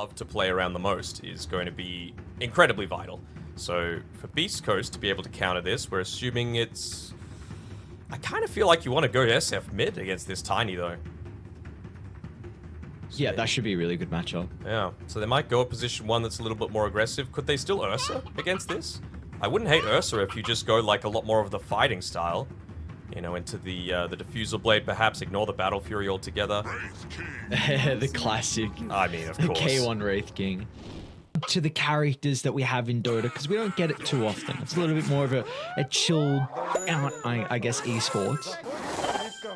love to play around the most is going to be incredibly vital. So for Beastcoast to be able to counter this, we're assuming it's... I kind of feel like you want to go SF mid against this Tiny, though. Yeah, that should be a really good matchup. Yeah, so they might go a position 1 that's a little bit more aggressive. Could they still Ursa against this? I wouldn't hate Ursa if you just go like a lot more of the fighting style. You know, into the diffusal blade, perhaps ignore the battle fury altogether. The classic. I mean, of the course. K1 Wraith King. To the characters that we have in Dota, because we don't get it too often. It's a little bit more of a chilled out, I guess, esports.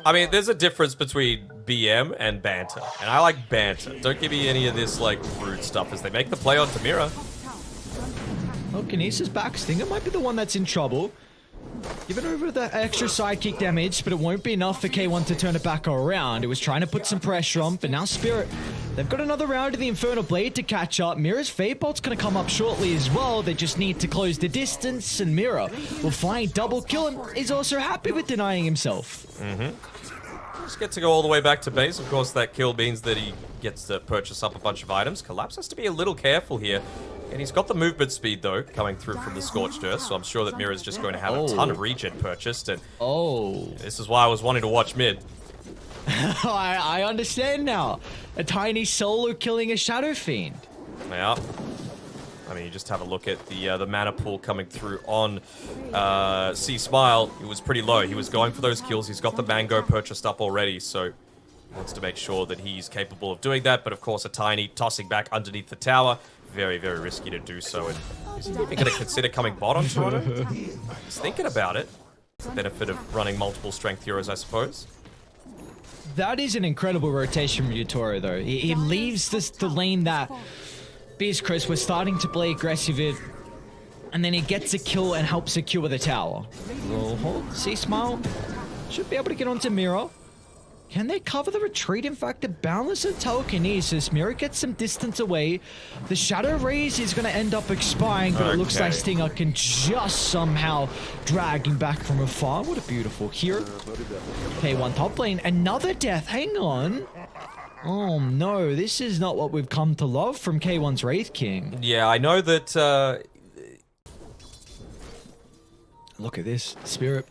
I mean, there's a difference between BM and banter, and I like banter. Don't give me any of this, like, rude stuff as they make the play on Tamira. Oh, Kinesis back. Stinger might be the one that's in trouble. Give it over the extra sidekick damage, but it won't be enough for K1 to turn it back around. It was trying to put some pressure on, but now Spirit, they've got another round of the Infernal Blade to catch up. Mira's Fate Bolt's going to come up shortly as well. They just need to close the distance, and Mira will find double kill and is also happy with denying himself. Just get to go all the way back to base. Of course, that kill means that he gets to purchase up a bunch of items. Collapse has to be a little careful here. And he's got the movement speed, though, coming through from the Scorched Earth, so I'm sure that Mira's just going to have a ton of regen purchased, and this is why I was wanting to watch mid. I understand now. A Tiny solo killing a Shadow Fiend. Yeah. I mean, you just have a look at the mana pool coming through on C-Smile. It was pretty low. He was going for those kills. He's got the Mango purchased up already, so wants to make sure that he's capable of doing that. But of course, a Tiny tossing back underneath the tower. Very, very risky to do so. And is he even going to consider coming bot on Toronto? He's thinking about it. It's the benefit of running multiple strength heroes, I suppose. That is an incredible rotation from Utoro, though. He leaves the lane that Beastcoast was starting to play aggressive in, and then he gets a kill and helps secure the tower. We'll hold. C-Smile should be able to get onto Mira. Can they cover the retreat? In fact, the Boundless and Telekinesis. Mira gets some distance away. The Shadow Raise is going to end up expiring, but it looks like Stinger can just somehow drag him back from afar. What a beautiful hero. K1 top lane. Another death. Hang on. Oh no, this is not what we've come to love from K1's Wraith King. Yeah, I know that... Look at this. Spirit.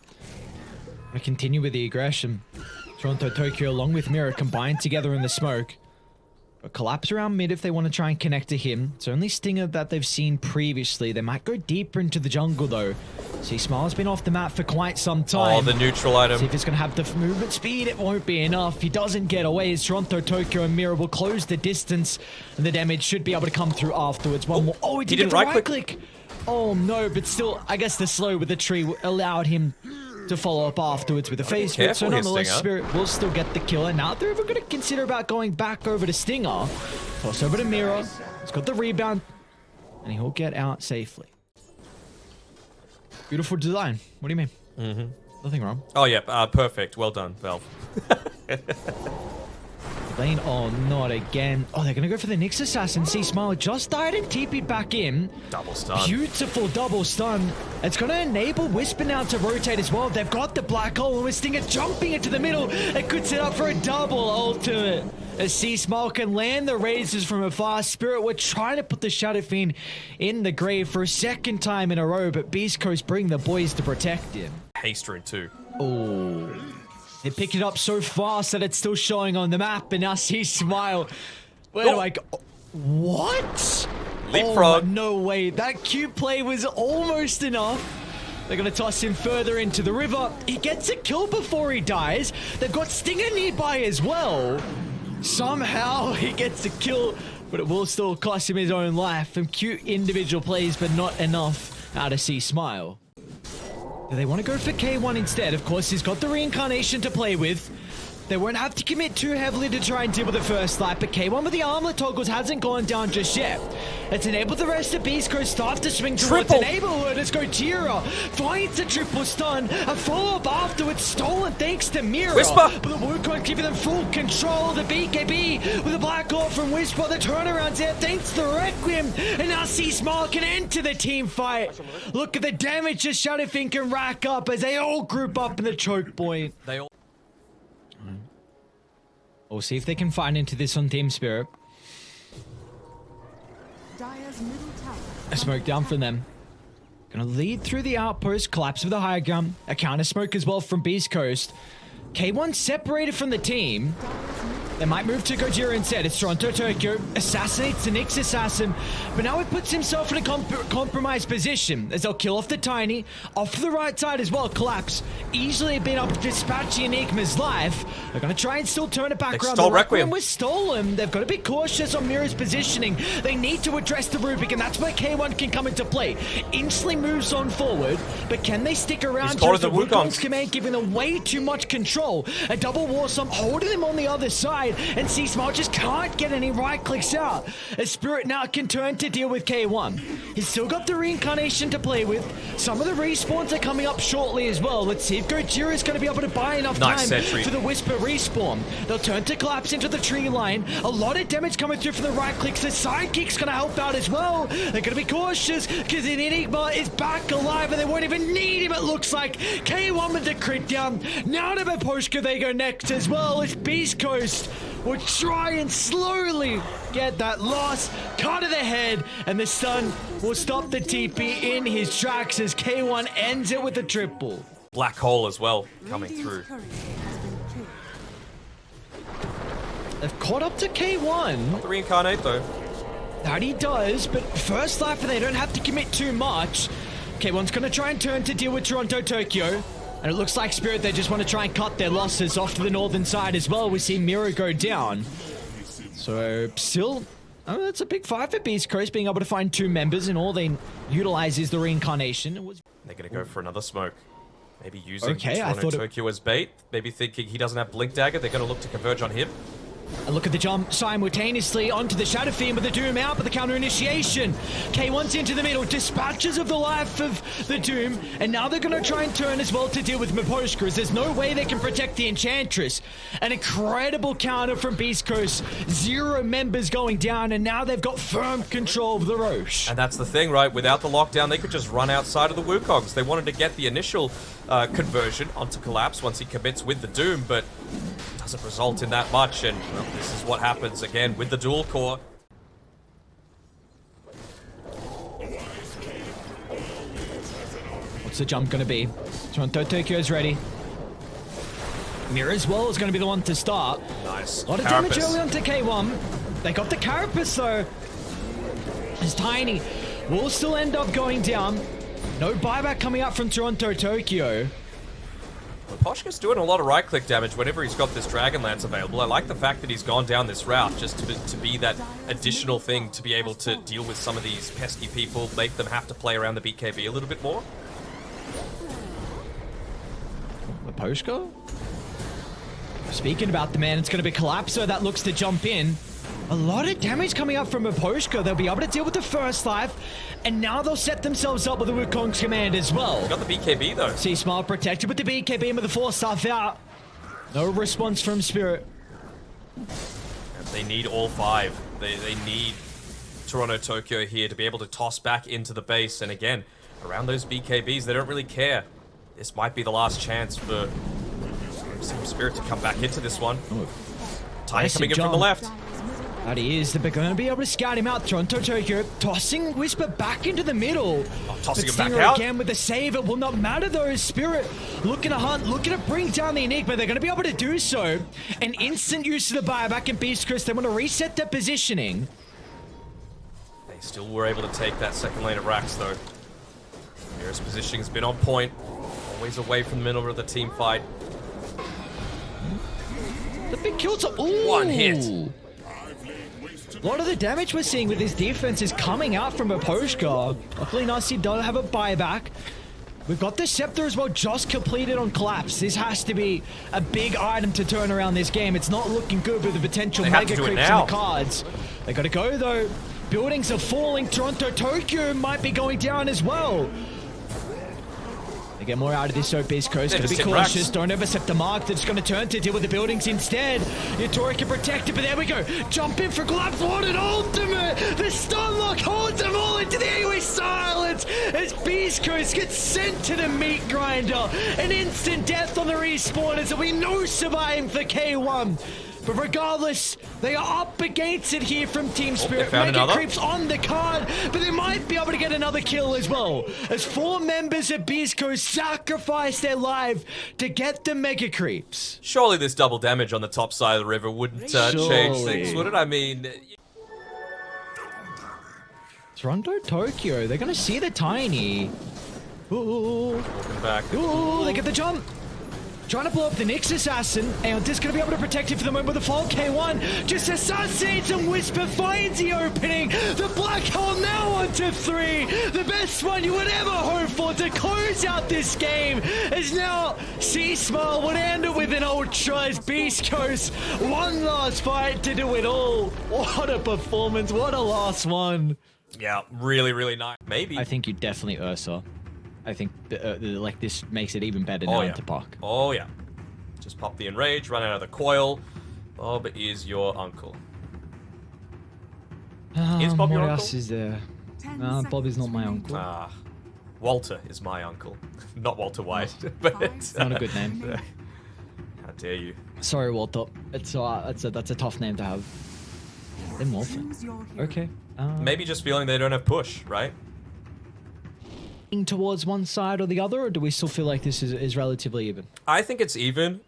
I continue with the aggression. Toronto, Tokyo, along with Mira, combined together in the smoke. But collapse around mid if they want to try and connect to him. It's only Stinger that they've seen previously. They might go deeper into the jungle, though. See, Smile's been off the map for quite some time. Oh, the neutral item. See if it's going to have the movement speed. It won't be enough. He doesn't get away as Toronto, Tokyo, and Mira will close the distance. And the damage should be able to come through afterwards. One more. Oh, he didn't right click. Oh, no, but still, I guess the slow with the tree allowed him to follow up afterwards with a phase whip, so nonetheless Spirit will still get the kill, and now they're even going to consider about going back over to Stinger. Toss over to Mira, he's got the rebound, and he'll get out safely. Beautiful design. What do you mean? Nothing wrong. Oh yeah, perfect. Well done, Valve. Lane, oh, not again. Oh, they're going to go for the Nyx Assassin. See, Smile just died and TP'd back in. Double stun. Beautiful double stun. It's going to enable Whisper now to rotate as well. They've got the black hole, and with Stinger jumping into the middle, it could set up for a double ultimate. As C-Smile can land the razors from afar. Spirit were trying to put the Shadow Fiend in the grave for a second time in a row, but Beastcoast bring the boys to protect him. Hastering too. Oh. They picked it up so fast that it's still showing on the map, and now C-Smile. Where do I go? What? Leapfrog. Oh, no way. That Q play was almost enough. They're going to toss him further into the river. He gets a kill before he dies. They've got Stinger nearby as well. Somehow he gets a kill, but it will still cost him his own life. Some cute individual plays, but not enough out of C-Smile. Do they want to go for K1 instead? Of course, he's got the reincarnation to play with. They won't have to commit too heavily to try and deal with the first light, but K1 with the armlet toggles hasn't gone down just yet. It's enabled the rest of Beastcoast staff to swing towards enable her. Let's go Tira. Finds a triple stun. A follow-up afterwards stolen thanks to Mira. Whisper. But the Wukong keeping them full control. The BKB with a black hole from Whisper. The turnaround's there thanks to the Requiem. And now C-Smile can enter the team fight. Look at the damage that Shadow Fiend can rack up as they all group up in the choke point. We'll see if they can find into this on Team Spirit. A smoke down from them. Gonna lead through the outpost, collapse with the high ground. A counter smoke as well from Beastcoast. K1 separated from the team. They might move to Gojira instead. It's Toronto Tokyo. Assassinates the Nyx assassin. But now he puts himself in a compromised position as they'll kill off the Tiny. Off to the right side as well. Collapse. Easily been able to dispatch the Enigma's life. They're going to try and still turn it back around. Stole Requiem. Was stolen. They've got to be cautious on Mira's positioning. They need to address the Rubik, and that's where K1 can come into play. Instantly moves on forward, but can they stick around? He's the Wukong's command giving them way too much control. A double war sum holding him on the other side, and C-Smile just can't get any right clicks out. A Spirit now can turn to deal with K1. He's still got the reincarnation to play with. Some of the respawns are coming up shortly as well. Let's see if Gojira is going to be able to buy enough time for the Whisper respawn. They'll turn to collapse into the tree line. A lot of damage coming through from the right clicks. The sidekick's going to help out as well. They're going to be cautious because the Enigma is back alive and they won't even need him, it looks like. K1 with the crit down. Now to Miposhka they go next as well. It's Beastcoast will try and slowly get that loss. Cut to the head, and the stun will stop the TP in his tracks as K1 ends it with a triple. Black hole as well coming through. They've caught up to K1. Not the reincarnate though. That he does, but first life and they don't have to commit too much. K1's going to try and turn to deal with Toronto Tokyo. And it looks like Spirit, they just want to try and cut their losses off to the northern side as well. We see Mira go down. So, still, that's a big fight for Beastcoast, being able to find two members, and all they utilize is the reincarnation. They're going to go for another smoke. Maybe using Toronto Tokyo as bait. Maybe thinking he doesn't have Blink Dagger. They're going to look to converge on him. A look at the jump simultaneously onto the Shadow Fiend with the Doom out, but the counter initiation. K1's into the middle, dispatches of the life of the Doom, and now they're going to try and turn as well to deal with Miposhka, as there's no way they can protect the Enchantress. An incredible counter from Beastcoast. 0 members going down, and now they've got firm control of the Roche. And that's the thing, right? Without the lockdown, they could just run outside of the Wukongs. They wanted to get the initial conversion onto Collapse once he commits with the Doom, but doesn't result in that much, and well, this is what happens again with the dual core. What's the jump going to be? Toronto Tokyo's ready. Mira as well is going to be the one to start. Nice. A lot of damage early onto K1. They got the Carapace though. It's Tiny. Will still end up going down. No buyback coming up from Toronto Tokyo. Poshka's doing a lot of right-click damage whenever he's got this Dragon Lance available. I like the fact that he's gone down this route just to be that additional thing to be able to deal with some of these pesky people, make them have to play around the BKB a little bit more. Miposhka? Speaking about the man, it's going to be Collapso that looks to jump in. A lot of damage coming up from Miposhka. They'll be able to deal with the first life, and now they'll set themselves up with the Wukong's command as well. They got the BKB though. C-Smile protected with the BKB and with the 4-star out. No response from Spirit. They need all 5. They need Toronto Tokyo here to be able to toss back into the base, and again, around those BKBs, they don't really care. This might be the last chance for Spirit to come back into this one. Tiny coming in from the left. That he is. They're going to be able to scout him out. Toronto Tokyo tossing Whisper back into the middle. Tossing him back out. Again with the save. It will not matter though. Spirit looking to hunt, looking to bring down the Enigma. They're going to be able to do so. An instant use of the buyback in Beastcoast. They want to reset their positioning. They still were able to take that second lane of racks though. Mira's positioning has been on point. Always away from the middle of the team fight. The big kills are... Ooh. One hit. A lot of the damage we're seeing with his defense is coming out from Miposhka. Luckily, Nasi does have a buyback. We've got the Scepter as well, just completed on Collapse. This has to be a big item to turn around this game. It's not looking good with the potential mega creeps in the cards. They gotta go though. Buildings are falling. Toronto Tokyo might be going down as well. They get more out of this, so Beastcoast. Gotta be cautious. Don't overstep the mark. That's gonna turn to deal with the buildings instead. Yatori can protect it, but there we go. Jump in for Collapse. What an ultimate! The stun lock holds them all into the AoE silence as Beastcoast gets sent to the meat grinder. An instant death on the respawn as there'll be no surviving for K1. But regardless, they are up against it here from Team Spirit. found Mega another. Creeps on the card, but they might be able to get another kill as well. As 4 members of Beastcoast sacrifice their life to get the Mega Creeps. Surely this double damage on the top side of the river wouldn't change things, would it? I mean... Toronto, Tokyo, they're going to see the Tiny. Ooh. Walking back. Ooh, they get the jump. Trying to blow up the Nyx Assassin, and just going to be able to protect it for the moment with the fall. K1 just assassinates and Whisper finds the opening. The Black Hole now onto 3. The best one you would ever hope for to close out this game is now C-Smile would end it with an Ultra as Beastcoast. One last fight to do it all. What a performance. What a last one. Yeah, really, really nice. Maybe. I think you definitely Ursa. I think like this makes it even better now to Puck. Oh yeah. Just pop the enrage, run out of the coil. Bob is your uncle. Is Bob your what uncle? else is there? Bob is not my uncle. Walter is my uncle. Not Walter White. But Not a good name. How dare you? Sorry, Walter. That's a tough name to have. Then Morphin. Okay. Maybe just feeling they don't have push, right? Towards one side or the other, or do we still feel like this is relatively even? I think it's even.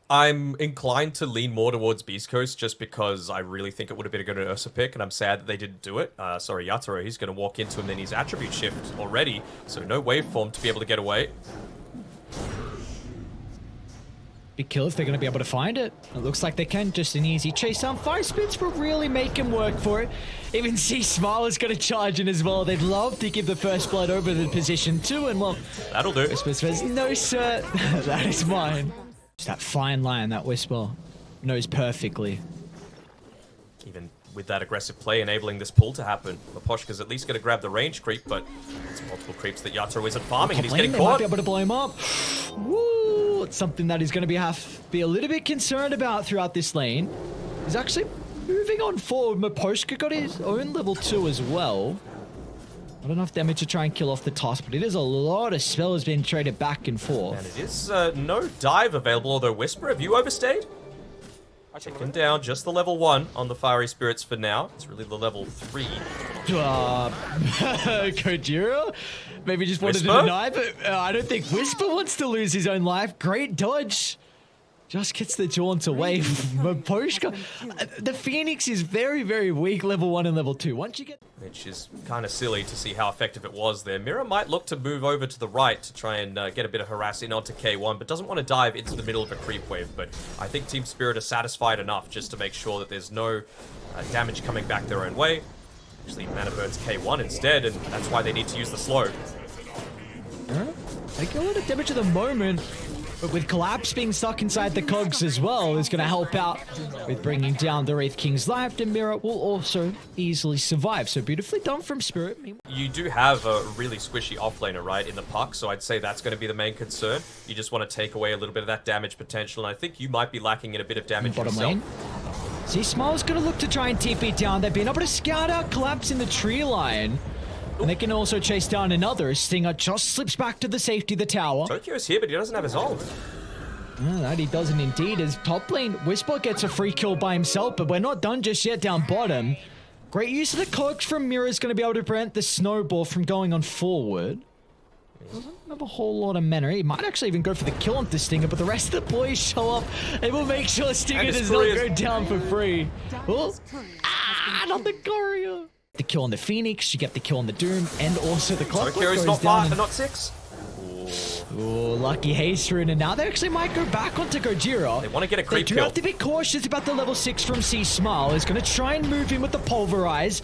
I'm inclined to lean more towards Beast Coast just because I really think it would have been a good Ursa pick, and I'm sad that they didn't do it. Sorry, Yatoro, he's going to walk into him in his attribute shift already, so no waveform to be able to get away. Big kill if they're going to be able to find it. It looks like they can. Just an easy chase down. 5 spins will really make him work for it. Even C-Smile is going to charge in as well. They'd love to give the first blood over the position too, and well, That'll do. Whisper says, no sir, that is mine. Just that fine line that Whisper knows perfectly. Even with that aggressive play enabling this pull to happen, Leposhka's at least going to grab the range creep, but it's multiple creeps that Yatoro isn't farming, and he's getting They caught. might be able to blow him up. Woo! It's something that he's going to have to be a little bit concerned about throughout this lane. He's actually moving on forward. Leposhka got his own level 2 as well. Not enough damage to try and kill off the toss, but it is a lot of spells being traded back and forth. And it is no dive available, although Whisper, have you overstayed? Taking down just the level 1 on the Fiery Spirits for now. It's really the level 3. Kojiro maybe just wanted Whisper? to deny, but I don't think Whisper wants to lose his own life. Great dodge. Just gets the jaunt away from Poshka. The Phoenix is very, very weak, level 1 and level 2. Once you get... Which is kind of silly to see how effective it was there. Mira might look to move over to the right to try and get a bit of harass in onto K1, but doesn't want to dive into the middle of a creep wave. But I think Team Spirit are satisfied enough just to make sure that there's no damage coming back their own way. Actually, mana burns K1 instead, and that's why they need to use the slow. They get a lot of damage at the moment, but with Collapse being stuck inside the cogs as well, is going to help out with bringing down the Wraith King's life, and Mira will also easily survive. So beautifully done from Spirit. You do have a really squishy offlaner, right, in the puck, so I'd say that's going to be the main concern. You just want to take away a little bit of that damage potential, and I think you might be lacking in a bit of damage Bottom yourself. lane. See, Smile's going to look to try and TP down. They've been able to scout out Collapse in the tree line. And they can also chase down another. Stinger just slips back to the safety of the tower. Tokyo's here, but he doesn't have his ult. That he doesn't indeed. As top lane, Whisper gets a free kill by himself, but we're not done just yet down bottom. Great use of the cogs from Mira is going to be able to prevent the snowball from going on forward. Doesn't have a whole lot of mana. He might actually even go for the kill on the Stinger, but the rest of the boys show up and will make sure Stinger does not go down for free. Oh. Not the Courier. The kill on the Phoenix, you get the kill on the Doom, and also the Clockwork Tokyo's goes not down. far, not 6. Oh, lucky haste rune, and now they actually might go back onto Gojira. They want to get a creep They do kill. have to be cautious about the level 6 from C-Smile. He's going to try and move in with the Pulverize.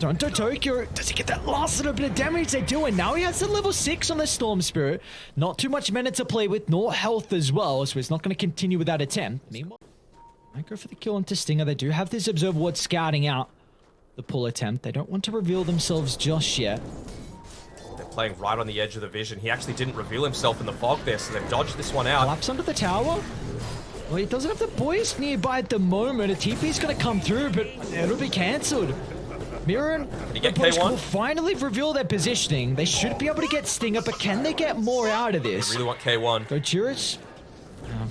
Toronto Tokyo, does he get that last little bit of damage? They do, and now he has the level 6 on the Storm Spirit. Not too much mana to play with, nor health as well, so he's not going to continue with that attempt. Meanwhile, might go for the kill onto Stinger. They do have this Observer Ward scouting out the pull attempt. They don't want to reveal themselves just yet. They're playing right on the edge of the vision. He actually didn't reveal himself in the fog there, so they've dodged this one out. Collapse under the tower. Well, he doesn't have the boys nearby at the moment. A TP's going to come through, but it'll be cancelled. Mira and get Poshka K1? will finally reveal their positioning. They should be able to get Stinger, but can they get more out of this? They really want K1. Gojira's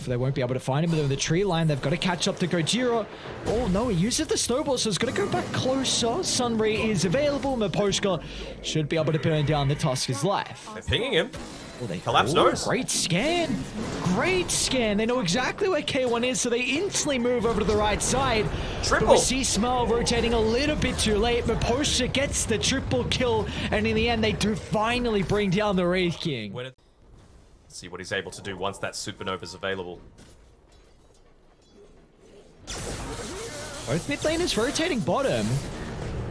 They won't be able to find him within the tree line. They've got to catch up to Gojira. Oh no, he uses the snowball, so it's going to go back closer. Sunray is available. Miposhka should be able to burn down the Tusker's life. They're pinging him. Oh, they Collapse nose. Great scan. Great scan. They know exactly where K1 is, so they instantly move over to the right side. Triple. But we see Smile rotating a little bit too late. Miposhka gets the triple kill, and in the end, they do finally bring down the Wraith King. Let's see what he's able to do once that Supernova's available. Both mid laners rotating bottom.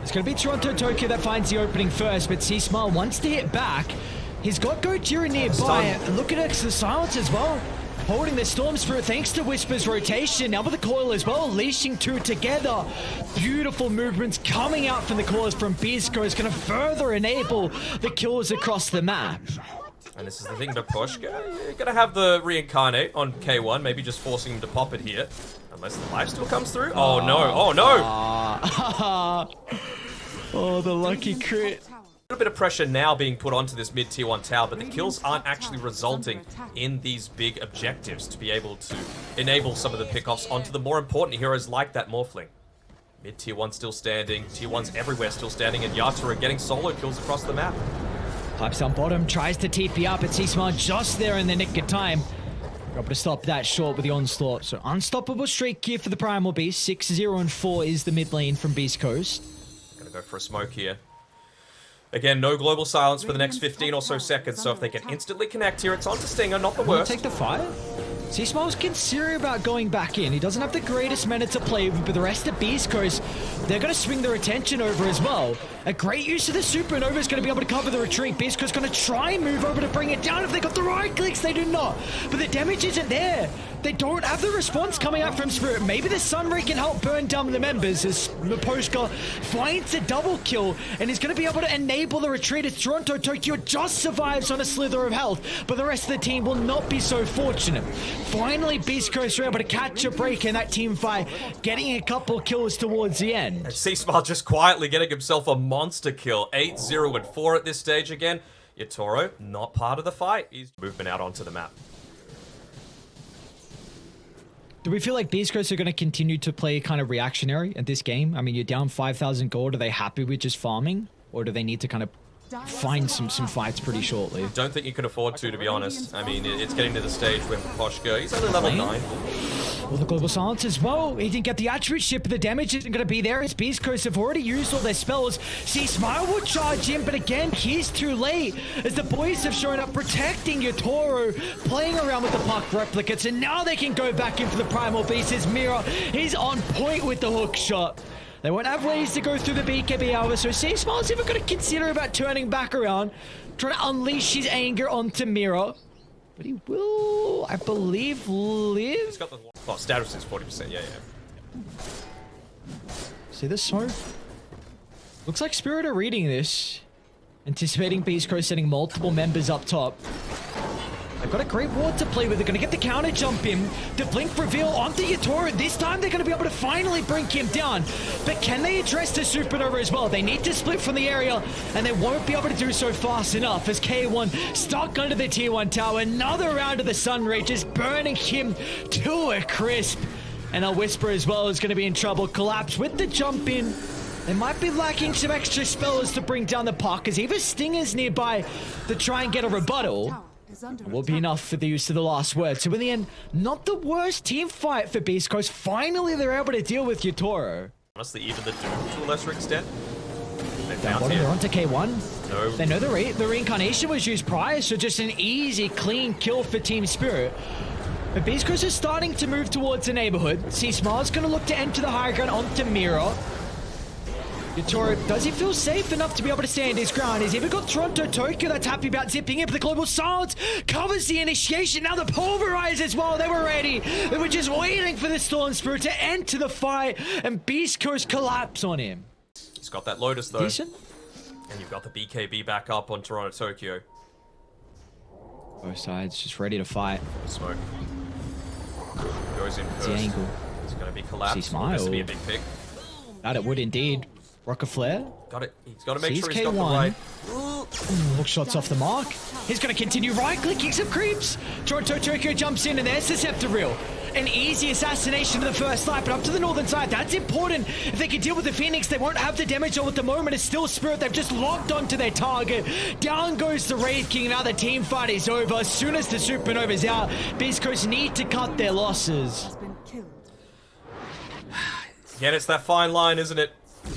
It's going to be Toronto Tokyo that finds the opening first, but C-Smile wants to hit back. He's got Gojira nearby. And look at the silence as well. Holding the Storm Spirit thanks to Whisper's rotation. Now with the coil as well, leashing two together. Beautiful movements coming out from the cores from Beastcoast, going to further enable the kills across the map. And this is the thing, Miposhka, you're going to have the reincarnate on K1, maybe just forcing him to pop it here. Unless the life still comes through. Oh no, oh no! Oh, the lucky crit. A little bit of pressure now being put onto this mid tier 1 tower, but the kills aren't actually resulting in these big objectives to be able to enable some of the pickoffs onto the more important heroes like that Morphling. Mid tier 1 still standing, tier 1's everywhere still standing, and Yatura getting solo kills across the map. Pipes on bottom, tries to TP up, but C-Smile just there in the nick of time. Able to stop that short with the onslaught. So unstoppable streak here for the Primal Beast. 6-0 and 4 is the mid lane from Beastcoast. Gonna go for a smoke here. Again, no global silence for the next 15 or so seconds, so if they can instantly connect here, it's on to Stinger, not the worst. Take the fire. C-Smile's considering about going back in. He doesn't have the greatest minute to play with, but the rest of Beastcoast, they're going to swing their attention over as well. A great use of the Supernova is going to be able to cover the retreat. Beastcoast going to try and move over to bring it down. If they got the right clicks, they do not. But the damage isn't there. They don't have the response coming out from Spirit. Maybe the Sunray can help burn down the members as Miposhka finds a double kill and is going to be able to enable the retreat as Toronto Tokyo just survives on a slither of health, but the rest of the team will not be so fortunate. Finally, Beast Coast are able to catch a break in that team fight, getting a couple kills towards the end. And C-Smile just quietly getting himself a monster kill. 8-0 and 4 at this stage again. Yatoro, not part of the fight. He's movement out onto the map. Do we feel like Beast Coast are going to continue to play kind of reactionary at this game? I mean, you're down 5,000 gold. Are they happy with just farming? Or do they need to kind of find some fights pretty shortly? Don't think you can afford to be honest. I mean, it's getting to the stage where Miposhka, he's only level 9. Well, the global silence as well. He didn't get the attribute ship, but the damage isn't going to be there as Beast Coast have already used all their spells. See, Smile will charge in, but again, he's too late as the boys have shown up protecting Yatoro, playing around with the puck replicates, and now they can go back in for the Primal Beast as Mira is on point with the hook shot. They won't have ways to go through the BKB hour, so C-Smile's even going to consider about turning back around, trying to unleash his anger onto Mira. But he will, I believe, live. He's got the status is 40%, yeah. See the smoke? Looks like Spirit are reading this. Anticipating Beast Coast setting multiple members up top. They've got a great ward to play with. They're going to get the counter jump in. The blink reveal onto Yatoro. This time they're going to be able to finally bring him down. But can they address the Supernova as well? They need to split from the area, and they won't be able to do so fast enough as K1 stuck under the tier 1 tower. Another round of the Sunray just burning him to a crisp. And a Whisper as well is going to be in trouble. Collapse with the jump in. They might be lacking some extra spells to bring down the puck as even Stinger's nearby to try and get a rebuttal. Will be enough for the use of the last word. So in the end, not the worst team fight for Beast Coast. Finally, they're able to deal with Yatoro. Honestly, even the Doom to a lesser extent. Down bottom, they're onto K1. No. They know the reincarnation was used prior, so just an easy, clean kill for Team Spirit. But Beast Coast is starting to move towards the neighborhood. C-Smile's going to look to enter the high ground onto Mira. Yatoro, does he feel safe enough to be able to stand his ground? He's even got Toronto Tokyo that's happy about zipping in, but the global silence covers the initiation. Now the pulverize as well. They were ready. They were just waiting for the Storm Spirit to enter the fight, and Beast Coast collapse on him. He's got that Lotus though. Decent. And you've got the BKB back up on Toronto Tokyo. Both sides just ready to fight. Smoke. Goes in It's first. the angle. It's going to be collapsed. C-Smile. This to be a big pick. That it would indeed. Rocket Flare. Got it. He's got to make Sees sure he's got the K1. right. Hook shots off the mark. He's going to continue right-clicking some creeps. Toronto Tokyo jumps in, and there's the Scepter Reel. An easy assassination to the first light, but up to the northern side, that's important. If they can deal with the Phoenix, they won't have the damage on at the moment. It's still Spirit. They've just locked onto their target. Down goes the Wraith King. Now the team fight is over. As soon as the Supernova's out, Beastcoast need to cut their losses. Again, it's that fine line, isn't it?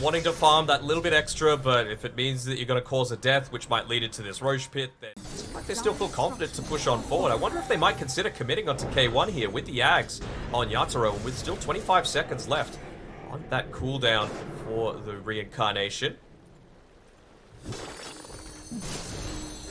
Wanting to farm that little bit extra, but if it means that you're going to cause a death, which might lead into this Roche pit, then it seems like they still feel confident to push on forward. I wonder if they might consider committing onto K1 here with the Ags on Yatoro, with still 25 seconds left on that cooldown for the reincarnation.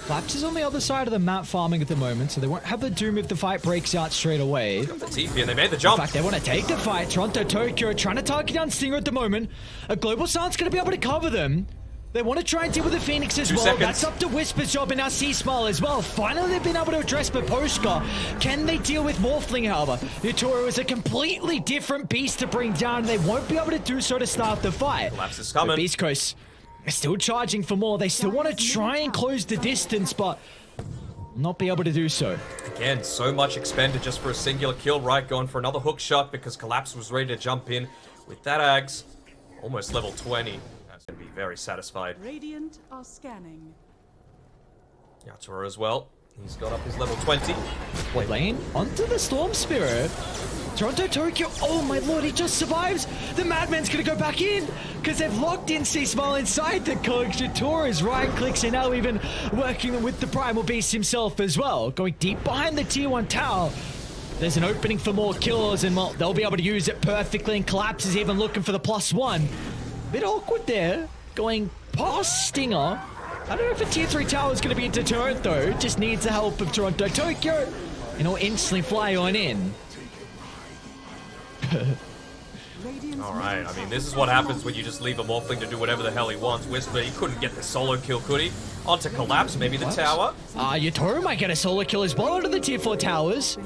Collapse is on the other side of the map farming at the moment, so they won't have the Doom if the fight breaks out straight away. Got the TP and they made the jump. In fact, they want to take the fight. Toronto Tokyo trying to target down Stinger at the moment. A Global Silence going to be able to cover them. They want to try and deal with the Phoenix as well. That's up to Whisper's job, and now C-Smile as well. Finally, they've been able to address Poposhka. Can they deal with Morphling, however? Yatoro is a completely different beast to bring down. They won't be able to do so to start the fight. Collapse is coming. But Beast Coast is still charging for more. They still want to try and close the distance, but not be able to do so. Again, so much expended just for a singular kill, right? Going for another hook shot because Collapse was ready to jump in with that Ags. Almost level 20. That's going to be very satisfied. Radiant are scanning. Yatoro as well. He's got up his level 20. Lane onto the Storm Spirit. Toronto Tokyo, oh my lord, he just survives. The Madman's gonna go back in because they've locked in C-Smile inside the cogs. Yatoro's right clicks and now even working with the Primal Beast himself as well. Going deep behind the tier 1 tower. There's an opening for more kills, and well, they'll be able to use it perfectly, and Collapse is even looking for the +1. Bit awkward there, going past Stinger. I don't know if a tier 3 tower is going to be a deterrent though. Just needs the help of Toronto Tokyo, and he'll instantly fly on in. Alright, I mean, this is what happens when you just leave a Morphling to do whatever the hell he wants. Whisper, he couldn't get the solo kill, could he? Onto Collapse, maybe the tower. Yatoro might get a solo kill as well onto the tier 4 towers.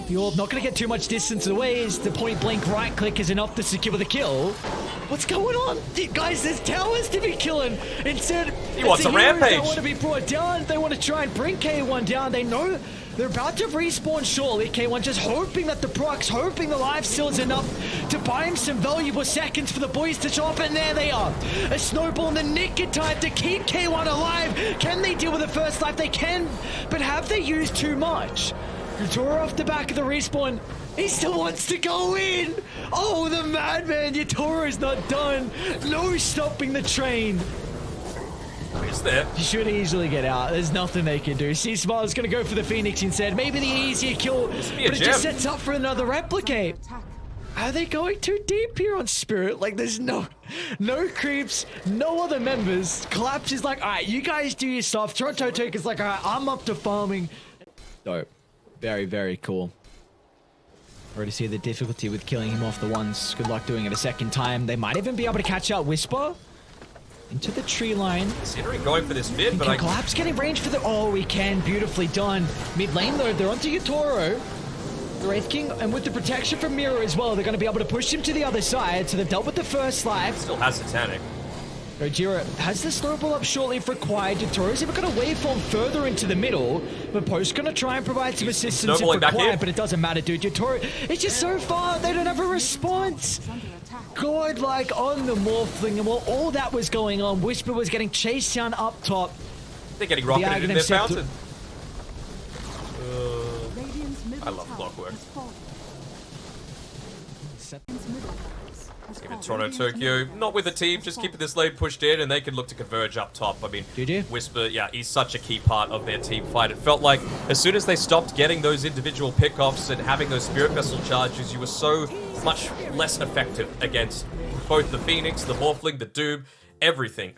The Orb not going to get too much distance away as the point blank right click is enough to secure the kill. What's going on? Guys, there's towers to be killing. Instead, he wants a rampage. They want to be brought down. They want to try and bring K1 down. They know they're about to respawn surely. K1 just hoping that the procs, hoping the life steal is enough to buy him some valuable seconds for the boys to chop, and there they are. A snowball in the nick of time to keep K1 alive. Can they deal with the first life? They can, but have they used too much? Yatoro off the back of the respawn. He still wants to go in. Oh, the Madman. Yatoro's not done. No stopping the train. He's there. He should easily get out. There's nothing they can do. C-Smile's going to go for the Phoenix instead. Maybe the easier kill, but it just sets up for another replicate. Are they going too deep here on Spirit? Like, there's no creeps, no other members. Collapse is like, all right, you guys do your stuff. Toronto Tokyo's like, all right, I'm up to farming. Dope. Very, very cool. Already see the difficulty with killing him off the once. Good luck doing it a second time. They might even be able to catch out Whisper into the tree line. Considering going for this mid, but Collapse getting range for the... Oh, we can. Beautifully done. Mid lane, though, they're onto Yatoro. The Wraith King, and with the protection from Mirror as well, they're going to be able to push him to the other side, so they've dealt with the first life. Still has Satanic. Gojira has the snowball up shortly if required. Yatoro's even got a waveform further into the middle, but Post's going to try and provide some assistance if required, but it doesn't matter, dude. Yatoro, it's just so far, they don't have a response. God, like on the Morphling, and while all that was going on, Whisper was getting chased down up top. They're getting rocketed in their fountain. I love clockwork. Let's give it Toronto Tokyo. Not with the team, just keeping this lane pushed in, and they can look to converge up top. I mean, Whisper, yeah, he's such a key part of their team fight. It felt like as soon as they stopped getting those individual pickoffs and having those Spirit Vessel charges, you were so much less effective against both the Phoenix, the Morphling, the Doom, everything.